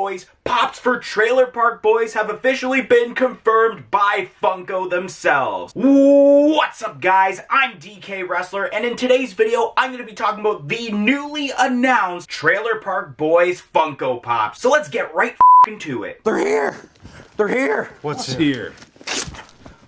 Boys pops for Trailer Park Boys have officially been confirmed by Funko themselves. What's up, guys? I'm DK Wrestler, and in today's video, I'm going to be talking about the newly announced Trailer Park Boys Funko Pops. So let's get right to it. They're here! They're here! What's here?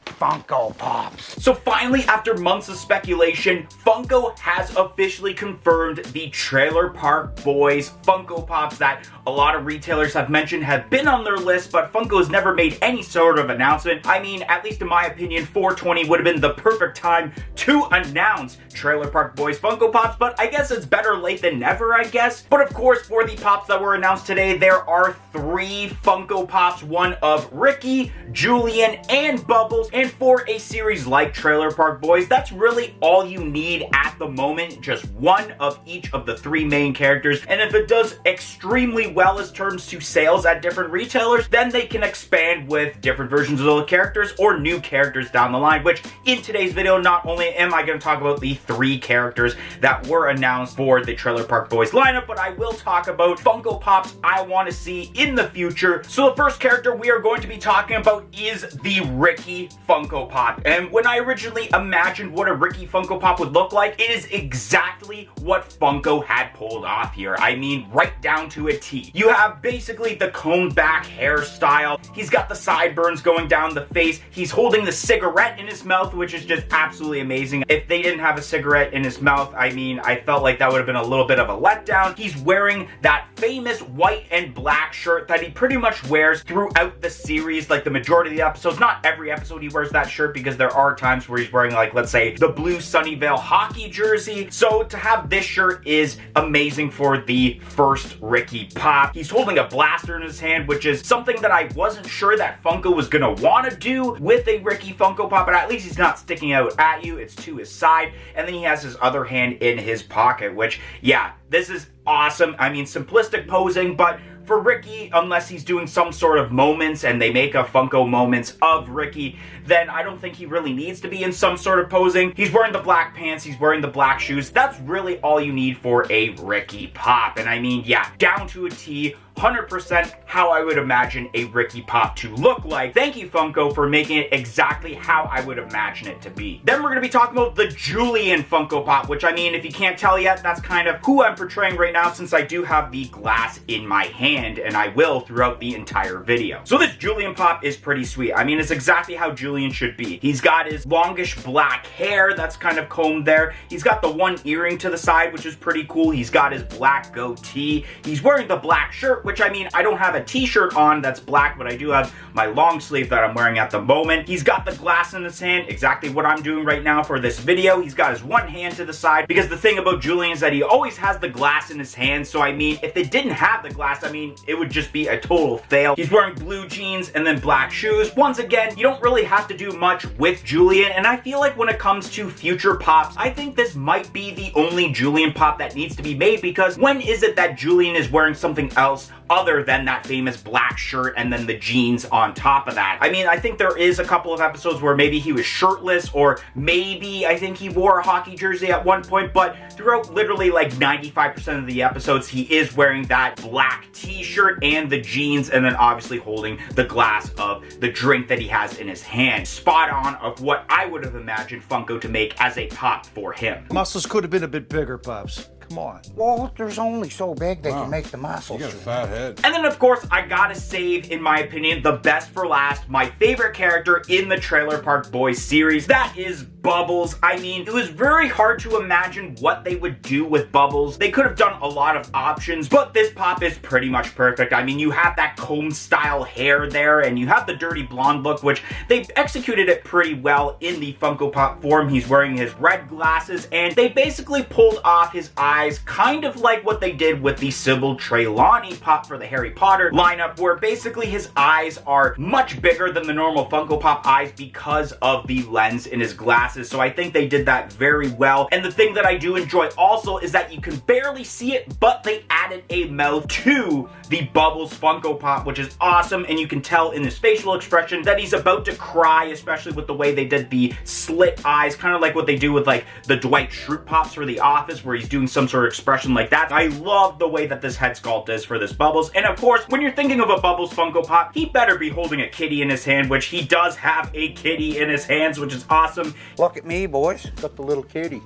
Funko Pops. So finally, after months of speculation, Funko has officially confirmed the Trailer Park Boys Funko Pops that a lot of retailers have mentioned have been on their list, but Funko has never made any sort of announcement. I mean, at least in my opinion, 420 would have been the perfect time to announce Trailer Park Boys Funko Pops, but I guess it's better late than never, I guess. But of course, for the pops that were announced today, there are 3 Funko Pops, one of Ricky, Julian, and Bubbles, and for a series like Trailer Park Boys, that's really all you need at the moment, just one of each of the 3 main characters, and if it does extremely well as terms to sales at different retailers, then they can expand with different versions of those characters or new characters down the line, which in today's video, not only am I going to talk about the 3 characters that were announced for the Trailer Park Boys lineup, but I will talk about Funko Pops I want to see in the future. So the first character we are going to be talking about is the Ricky Funko Pop. And when I originally imagined what a Ricky Funko Pop would look like, it is exactly what Funko had pulled off here. I mean, right down to a T. You have basically the combed back hairstyle. He's got the sideburns going down the face. He's holding the cigarette in his mouth, which is just absolutely amazing. If they didn't have a cigarette in his mouth, I mean, I felt like that would have been a little bit of a letdown. He's wearing that famous white and black shirt that he pretty much wears throughout the series, like the majority of the episodes. Not every episode he wears that shirt, because there are times where he's wearing, like, let's say, the blue Sunnyvale hockey jersey. So to have this shirt is amazing for the first Ricky Pop. He's holding a blaster in his hand, which is something that I wasn't sure that Funko was gonna want to do with a Ricky Funko Pop, but at least he's not sticking out at you. It's to his side, and then he has his other hand in his pocket, which, yeah, this is awesome. I mean, simplistic posing, but for Ricky, unless he's doing some sort of moments and they make a Funko moments of Ricky, then I don't think he really needs to be in some sort of posing. He's wearing the black pants, he's wearing the black shoes. That's really all you need for a Ricky Pop. And I mean, yeah, down to a T, 100% how I would imagine a Ricky Pop to look like. Thank you, Funko, for making it exactly how I would imagine it to be. Then we're going to be talking about the Julian Funko Pop, which, I mean, if you can't tell yet, that's kind of who I'm portraying right now, since I do have the glass in my hand, and I will throughout the entire video. So this Julian Pop is pretty sweet. I mean, it's exactly how Julian should be. He's got his longish black hair that's kind of combed there. He's got the one earring to the side, which is pretty cool. He's got his black goatee. He's wearing the black shirt, which, I mean, I don't have a t-shirt on that's black, but I do have my long sleeve that I'm wearing at the moment. He's got the glass in his hand, exactly what I'm doing right now for this video. He's got his one hand to the side, because the thing about Julian is that he always has the glass in his hand. So I mean, if they didn't have the glass, I mean, it would just be a total fail. He's wearing blue jeans and then black shoes. Once again, you don't really have to do much with Julian, and I feel like when it comes to future pops, I think this might be the only Julian pop that needs to be made, because when is it that Julian is wearing something else other than that famous black shirt and then the jeans on top of that? I mean, I think there is a couple of episodes where maybe he was shirtless, or maybe I think he wore a hockey jersey at one point, but throughout literally like 95% of the episodes, he is wearing that black t-shirt and the jeans, and then obviously holding the glass of the drink that he has in his hand. Spot on of what I would have imagined Funko to make as a pop for him. Muscles could have been a bit bigger, Pops. Come on. Well, there's only so big they can make the muscles. You got a fat head. And then, of course, I gotta save, in my opinion, the best for last, my favorite character in the Trailer Park Boys series. That is Bubbles. I mean, it was very hard to imagine what they would do with Bubbles. They could have done a lot of options, but this pop is pretty much perfect. I mean, you have that comb style hair there, and you have the dirty blonde look, which they executed it pretty well in the Funko Pop form. He's wearing his red glasses, and they basically pulled off his eyes, kind of like what they did with the Sybil Trelawney pop for the Harry Potter lineup, where basically his eyes are much bigger than the normal Funko Pop eyes because of the lens in his glasses. So I think they did that very well. And the thing that I do enjoy also is that you can barely see it, but they added a mouth to the Bubbles Funko Pop, which is awesome. And you can tell in his facial expression that he's about to cry, especially with the way they did the slit eyes, kind of like what they do with like the Dwight Schrute pops for The Office, where he's doing some some sort of expression like that. I love the way that this head sculpt is for this Bubbles. And of course, when you're thinking of a Bubbles Funko Pop, he better be holding a kitty in his hand, which he does have a kitty in his hands, which is awesome. Look at me, boys. Got the little kitty.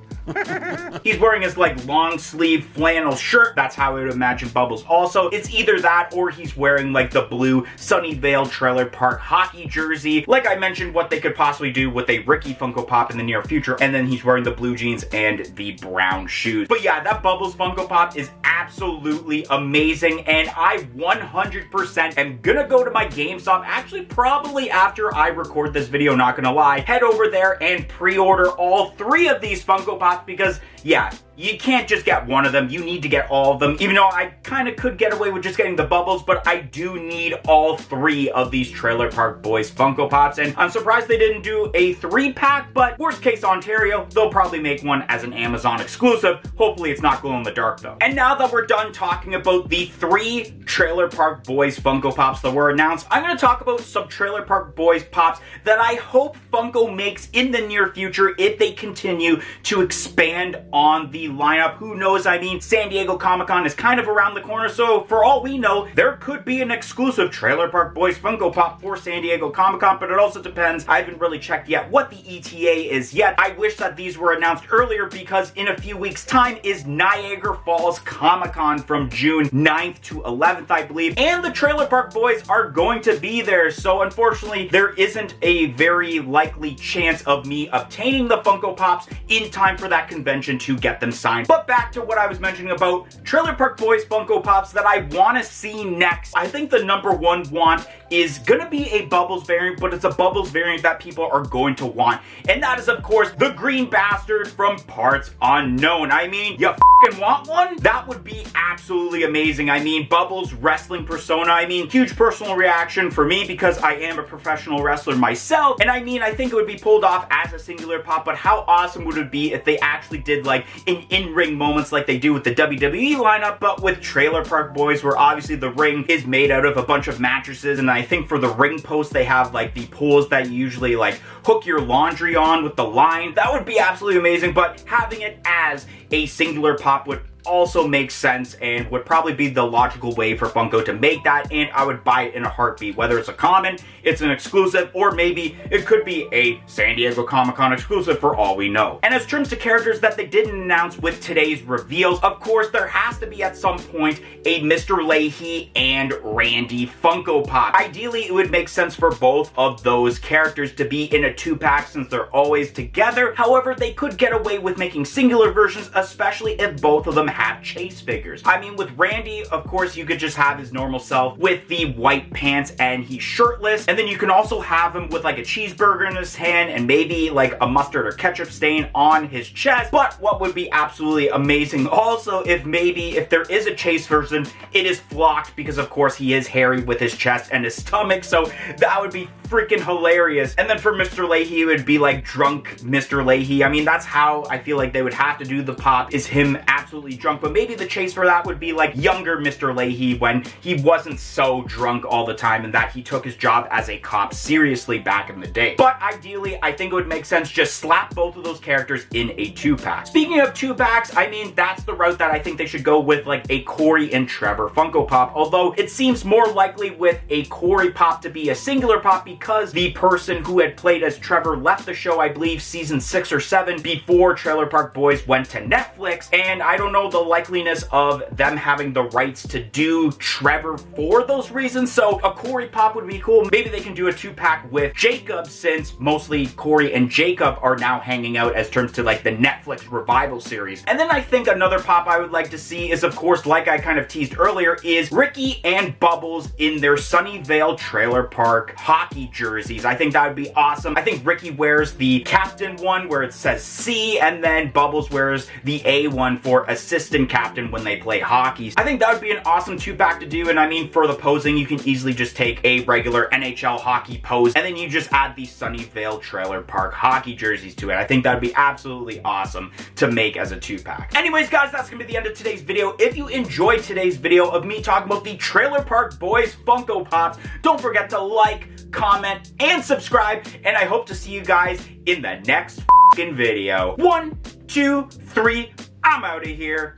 He's wearing his like long sleeve flannel shirt. That's how I would imagine Bubbles also. It's either that or he's wearing like the blue Sunnyvale Trailer Park hockey jersey. Like I mentioned, what they could possibly do with a Ricky Funko Pop in the near future. And then he's wearing the blue jeans and the brown shoes. But yeah, that Bubbles Funko Pop is absolutely amazing. And I 100% am gonna go to my GameStop, actually probably after I record this video, not gonna lie, head over there and pre-order all 3 of these Funko Pops because yeah, you can't just get one of them. You need to get all of them. Even though I kind of could get away with just getting the Bubbles, but I do need all 3 of these Trailer Park Boys Funko Pops. And I'm surprised they didn't do a 3-pack, but worst case Ontario, they'll probably make one as an Amazon exclusive. Hopefully it's not glow in the dark though. And now that we're done talking about the 3 Trailer Park Boys Funko Pops that were announced, I'm going to talk about some Trailer Park Boys Pops that I hope Funko makes in the near future if they continue to expand on the lineup. Who knows? I mean, San Diego Comic-Con is kind of around the corner, so for all we know, there could be an exclusive Trailer Park Boys Funko Pop for San Diego Comic-Con, but it also depends. I haven't really checked yet what the ETA is yet. I wish that these were announced earlier because in a few weeks' time is Niagara Falls Comic-Con from June 9th to 11th, I believe, and the Trailer Park Boys are going to be there, so unfortunately, there isn't a very likely chance of me obtaining the Funko Pops in time for that convention to get them signed. But back to what I was mentioning about Trailer Park Boys Funko Pops that I want to see next. I think the number 1 want is gonna be a Bubbles variant, but it's a Bubbles variant that people are going to want. And that is, of course, the Green Bastard from Parts Unknown. I mean, you fucking want one? That would be absolutely amazing. I mean, Bubbles wrestling persona. I mean, huge personal reaction for me because I am a professional wrestler myself. And I mean, I think it would be pulled off as a singular pop, but how awesome would it be if they actually did like an in-ring moments like they do with the WWE lineup, but with Trailer Park Boys, where obviously the ring is made out of a bunch of mattresses, and I think for the ring post they have like the poles that you usually like hook your laundry on with the line. That would be absolutely amazing, but having it as a singular pop would also makes sense and would probably be the logical way for Funko to make that, and I would buy it in a heartbeat. Whether it's a common, it's an exclusive, or maybe it could be a San Diego Comic-Con exclusive for all we know. And as terms to characters that they didn't announce with today's reveals, of course there has to be at some point a Mr. Leahy and Randy Funko Pop. Ideally it would make sense for both of those characters to be in a 2-pack since they're always together. However, they could get away with making singular versions, especially if both of them have chase figures. I mean, with Randy, of course, you could just have his normal self with the white pants and he's shirtless, and then you can also have him with like a cheeseburger in his hand and maybe like a mustard or ketchup stain on his chest. But what would be absolutely amazing also if there is a chase version, it is flocked because of course he is hairy with his chest and his stomach, so that would be freaking hilarious. And then for Mr. Leahy, it would be like drunk Mr. Leahy. I mean, that's how I feel like they would have to do the pop, is him absolutely drunk, but maybe the chase for that would be like younger Mr. Leahy when he wasn't so drunk all the time and that he took his job as a cop seriously back in the day. But ideally, I think it would make sense just slap both of those characters in a 2-pack. Speaking of 2-packs, I mean, that's the route that I think they should go with, like a Corey and Trevor Funko Pop, although it seems more likely with a Corey Pop to be a singular pop because the person who had played as Trevor left the show, I believe, season 6 or 7 before Trailer Park Boys went to Netflix, and I don't know the likeliness of them having the rights to do Trevor for those reasons, so a Corey Pop would be cool. Maybe they can do a 2-pack with Jacob, since mostly Corey and Jacob are now hanging out as terms to like the Netflix revival series. And then I think another pop I would like to see is, of course, like I kind of teased earlier, is Ricky and Bubbles in their Sunnyvale Trailer Park hockey jerseys. I think that would be awesome. I think Ricky wears the captain one where it says C, and then Bubbles wears the A one for assistant captain when they play hockey. I think that would be an awesome 2-pack to do, and I mean, for the posing, you can easily just take a regular NHL hockey pose, and then you just add the Sunnyvale Trailer Park hockey jerseys to it. I think that would be absolutely awesome to make as a 2-pack. Anyways, guys, that's gonna be the end of today's video. If you enjoyed today's video of me talking about the Trailer Park Boys Funko Pops, don't forget to like, comment, and subscribe, and I hope to see you guys in the next video. 1, 2, 3, I'm out of here.